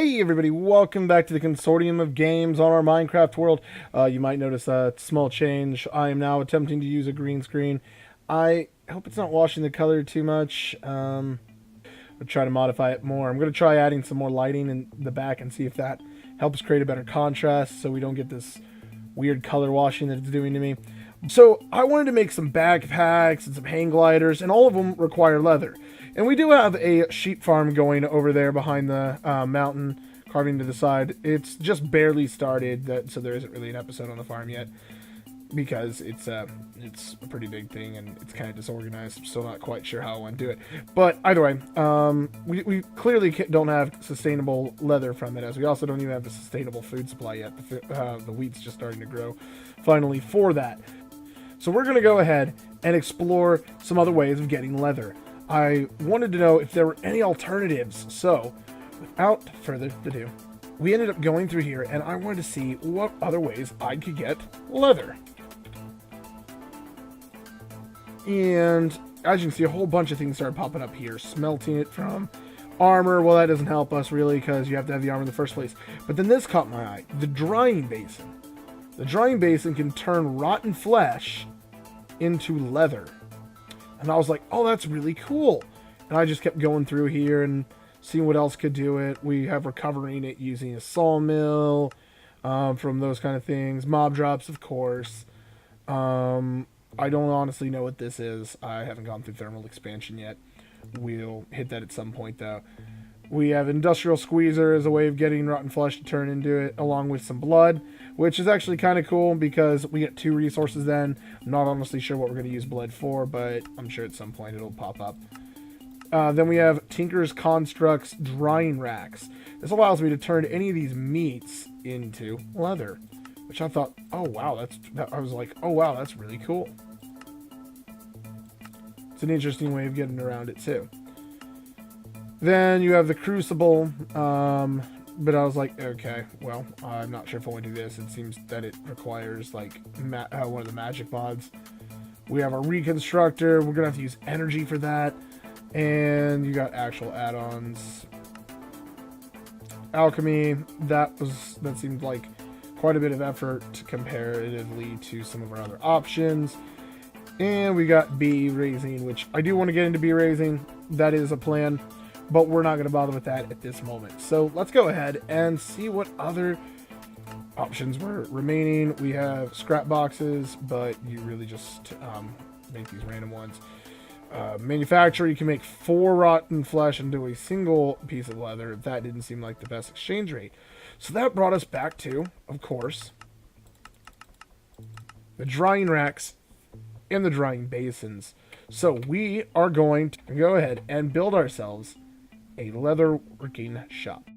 Hey everybody, welcome back to the consortium of games on our Minecraft world. You might notice a small change. I am now attempting to use a green screen. I hope it's not washing the color too much. I'll try to modify it more. I'm going to try adding some more lighting in the back and see if that helps create a better contrast so we don't get this weird color washing that it's doing to me. So I wanted to make some backpacks and some hang gliders, and all of them require leather. And we do have a sheep farm going over there behind the mountain, carving to the side. It's just barely started, so there isn't really an episode on the farm yet, because it's a pretty big thing and it's kind of disorganized. I'm still not quite sure how I want to do it. But either way, we clearly don't have sustainable leather from it, as we also don't even have a sustainable food supply yet. The wheat's just starting to grow finally for that. So we're going to go ahead and explore some other ways of getting leather. I wanted to know if there were any alternatives, so without further ado, we ended up going through here and I wanted to see what other ways I could get leather. And as you can see, a whole bunch of things started popping up here. Smelting it from armor, well, that doesn't help us really because you have to have the armor in the first place. But then this caught my eye, the drying basin. The drying basin can turn rotten flesh into leather. And I was like, oh, that's really cool. And I just kept going through here and seeing what else could do it. We have recovering it using a sawmill, from those kind of things. Mob drops, of course. I don't honestly know what this is. I haven't gone through thermal expansion yet. We'll hit that at some point, though. We have industrial squeezer as a way of getting rotten flesh to turn into it, along with some blood, which is actually kind of cool because we get 2 resources then. I'm not honestly sure what we're going to use blood for, but I'm sure at some point it'll pop up. Then we have Tinker's Constructs drying racks. This allows me to turn any of these meats into leather, which I thought, oh wow, I was like, oh wow, that's really cool. It's an interesting way of getting around it too. Then you have the Crucible, but I was like, okay, well, I'm not sure if I want to do this. It seems that it requires, like, one of the magic mods. We have a Reconstructor. We're going to have to use energy for that. And you got actual add-ons. Alchemy, that seemed like quite a bit of effort comparatively to some of our other options. And we got bee raising, which I do want to get into bee raising. That is a plan. But we're not going to bother with that at this moment. So let's go ahead and see what other options were remaining. We have scrap boxes, but you really just make these random ones. Manufacturer, you can make 4 rotten flesh into a single piece of leather. That didn't seem like the best exchange rate. So that brought us back to, of course, the drying racks and the drying basins. So we are going to go ahead and build ourselves a leather working shop.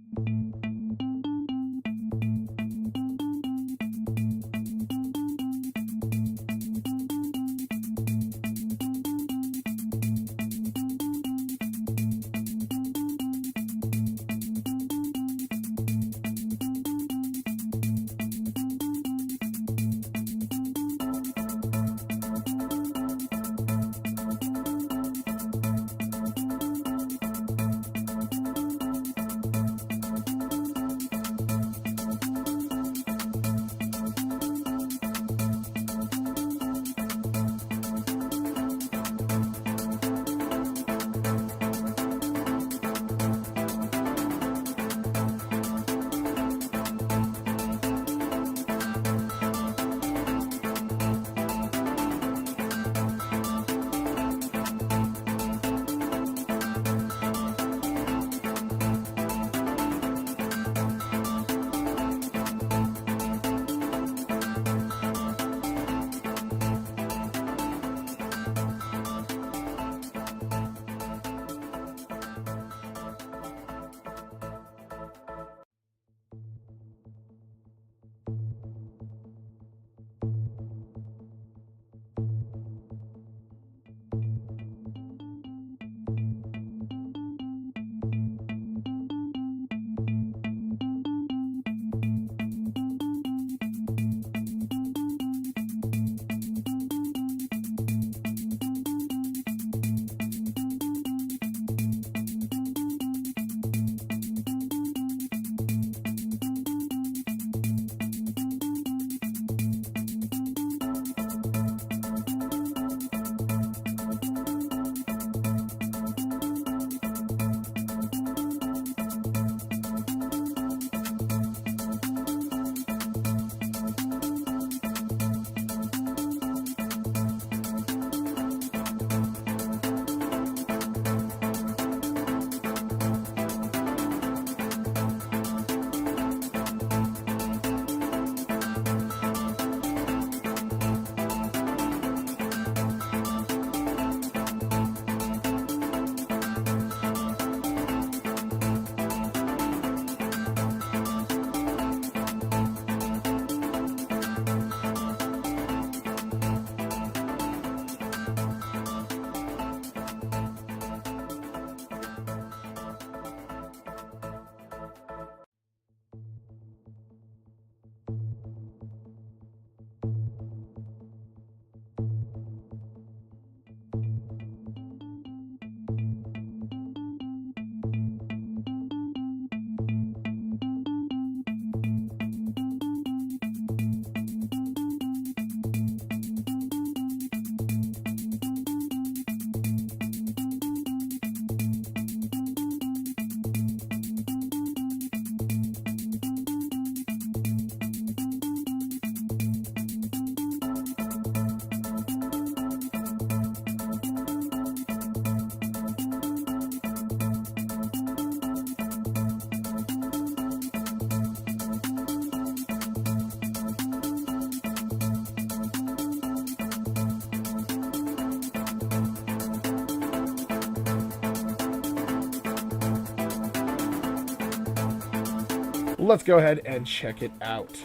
let's go ahead and check it out.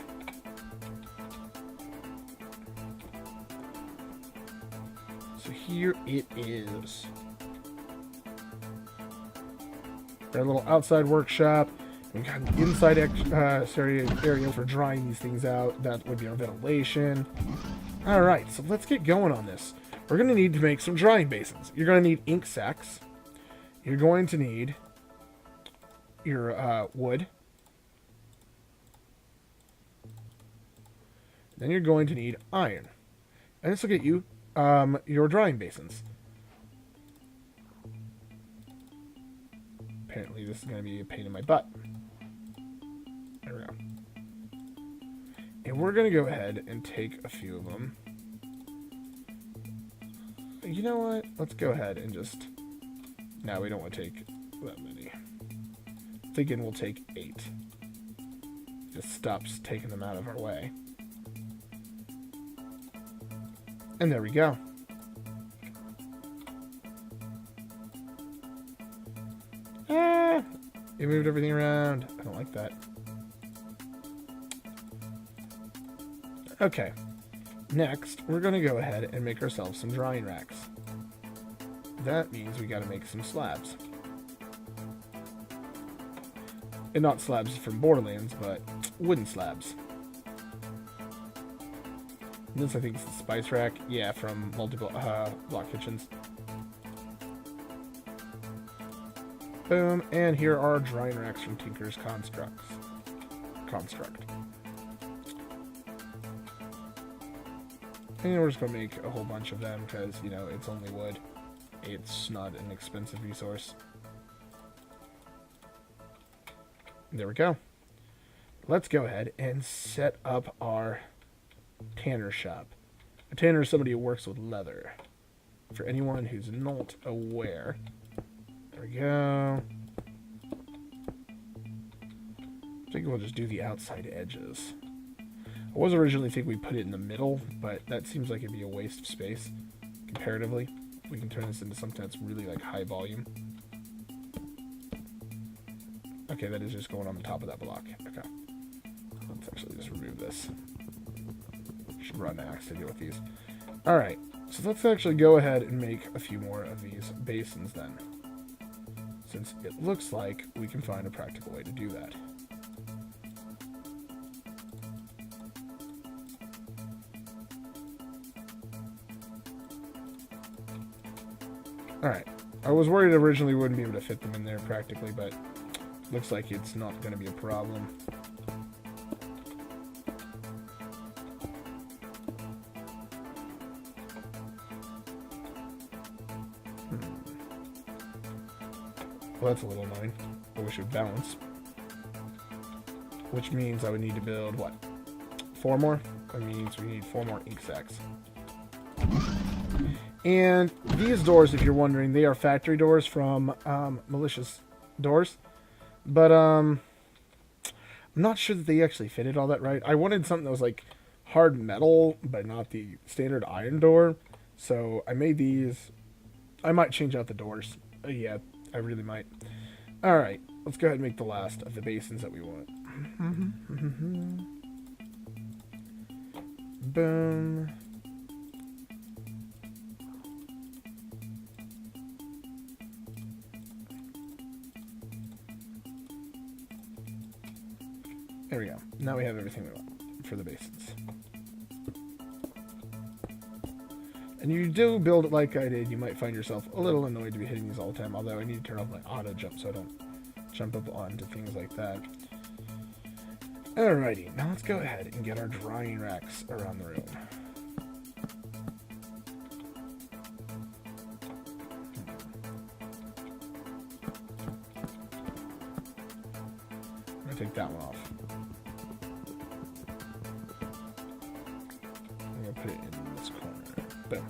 So here it is. Our little outside workshop. We got an inside area for drying these things out. That would be our ventilation. Alright, so let's get going on this. We're going to need to make some drying basins. You're going to need ink sacks. You're going to need your wood. Then you're going to need iron. And this will get you your drying basins. Apparently this is going to be a pain in my butt. There we go. And we're going to go ahead and take a few of them. You know what? Let's go ahead and just... No, we don't want to take that many. Thinking we'll take 8. Just stops taking them out of our way. And there we go. Ah! It moved everything around. I don't like that. Okay. Next, we're going to go ahead and make ourselves some drying racks. That means we got to make some slabs. And not slabs from Borderlands, but wooden slabs. This, I think, is the spice rack. Yeah, from multiple block kitchens. Boom. And here are our drying racks from Tinker's Construct. And we're just going to make a whole bunch of them because, you know, it's only wood. It's not an expensive resource. There we go. Let's go ahead and set up our tanner shop. A tanner is somebody who works with leather. For anyone who's not aware. There we go. I think we'll just do the outside edges. I was originally thinking we'd put it in the middle, but that seems like it'd be a waste of space, comparatively. We can turn this into something that's really, like, high volume. Okay, that is just going on the top of that block. Okay. Let's actually just remove this. Should run an axe to deal with these. Alright, so let's actually go ahead and make a few more of these basins then. Since it looks like we can find a practical way to do that. Alright, I was worried originally we wouldn't be able to fit them in there practically, but looks like it's not going to be a problem. Well, that's a little annoying. I wish it would balance. Which means I would need to build, what? 4 more? That means we need 4 more ink sacks. And these doors, if you're wondering, they are factory doors from Malicious Doors. But I'm not sure that they actually fitted all that right. I wanted something that was like hard metal, but not the standard iron door. So I made these. I might change out the doors. Yeah, I really might. Alright, let's go ahead and make the last of the basins that we want. Boom. There we go. Now we have everything we want for the basins. And you do build it like I did, you might find yourself a little annoyed to be hitting these all the time, although I need to turn off my auto jump so I don't jump up onto things like that. Alrighty, now let's go ahead and get our drying racks around the room. I'm going to take that one off. I'm going to put it in this corner. Boom.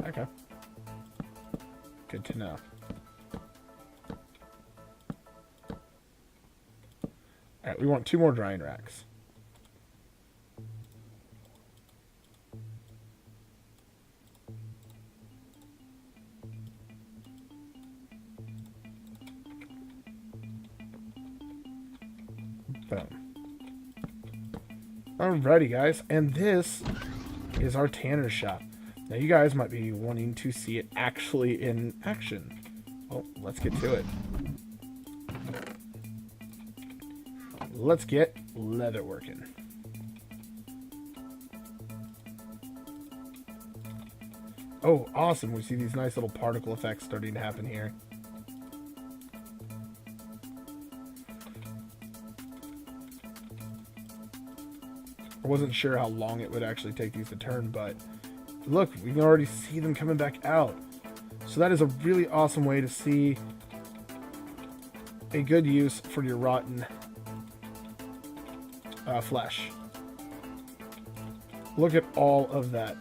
Okay. Good to know. All right, we want 2 more drying racks. Boom. Alrighty, guys, and this is our tanner shop. Now, you guys might be wanting to see it actually in action. Well, let's get to it. Let's get leather working. Oh, awesome. We see these nice little particle effects starting to happen here. I wasn't sure how long it would actually take these to turn, but look, we can already see them coming back out. So that is a really awesome way to see a good use for your rotten flesh. Look at all of that.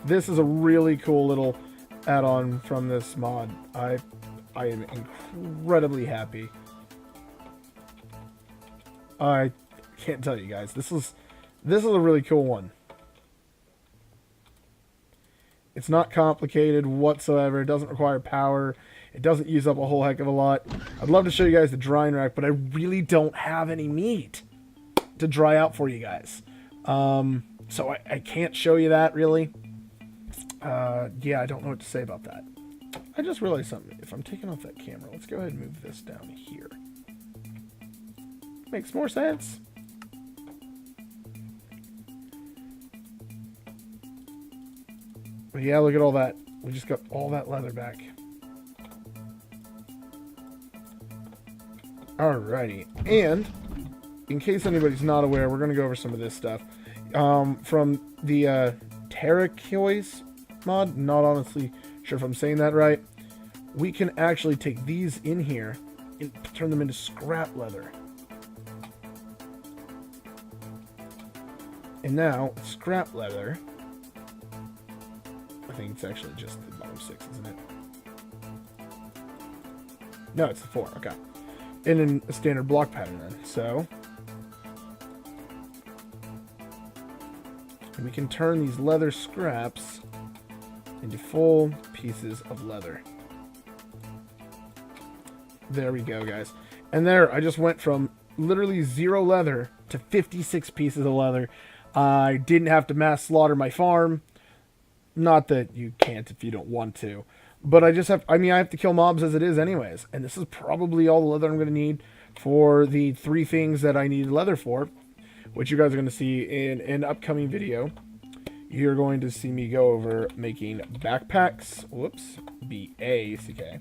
This is a really cool little add-on from this mod. I am incredibly happy. I can't tell you guys. This is a really cool one. It's not complicated whatsoever. It doesn't require power. It doesn't use up a whole heck of a lot. I'd love to show you guys the drying rack, but I really don't have any meat to dry out for you guys. So I can't show you that really. Yeah, I don't know what to say about that. I just realized something. If I'm taking off that camera, let's go ahead and move this down here. Makes more sense. But yeah, look at all that. We just got all that leather back. Alrighty. And, in case anybody's not aware, we're going to go over some of this stuff. From the Terracois mod, not honestly sure if I'm saying that right, we can actually take these in here and turn them into scrap leather. And now, scrap leather, I think it's actually just the bottom 6, isn't it? No, it's the 4, okay. In a standard block pattern then, so we can turn these leather scraps into full pieces of leather. There we go, guys. And there, I just went from literally 0 leather to 56 pieces of leather. I didn't have to mass slaughter my farm. Not that you can't if you don't want to. But I just have, I mean, I have to kill mobs as it is anyways. And this is probably all the leather I'm going to need for the 3 things that I need leather for, which you guys are going to see in an upcoming video. You're going to see me go over making backpacks. Whoops. B-A-C-K.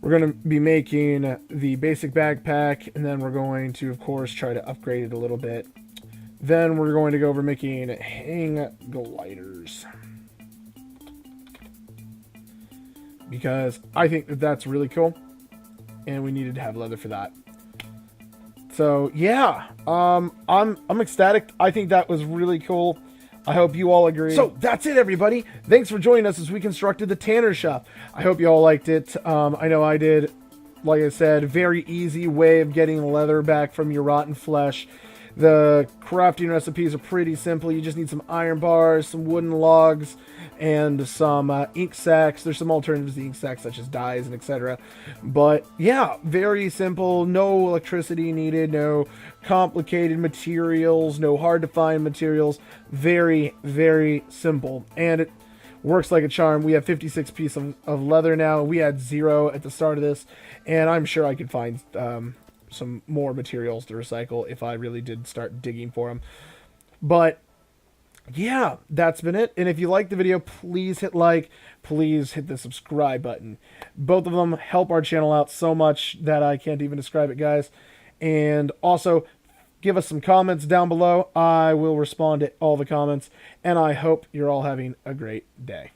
We're going to be making the basic backpack, and then we're going to, of course, try to upgrade it a little bit. Then we're going to go over making hang gliders, because I think that that's really cool, and we needed to have leather for that. So yeah, I'm ecstatic. I think that was really cool. I hope you all agree. So that's it, everybody. Thanks for joining us as we constructed the Tanner Shop. I hope you all liked it. I know I did. Like I said, very easy way of getting leather back from your rotten flesh. The crafting recipes are pretty simple. You just need some iron bars, some wooden logs, and some ink sacks. There's some alternatives to ink sacks, such as dyes and etc. But yeah, very simple. No electricity needed. No complicated materials. No hard to find materials. Very, very simple. And it works like a charm. We have 56 pieces of leather now. We had 0 at the start of this. And I'm sure I could find some more materials to recycle if I really did start digging for them. But yeah, that's been it. And if you liked the video, please hit like, please hit the subscribe button. Both of them help our channel out so much that I can't even describe it, guys. And also, give us some comments down below. I will respond to all the comments, and I hope you're all having a great day.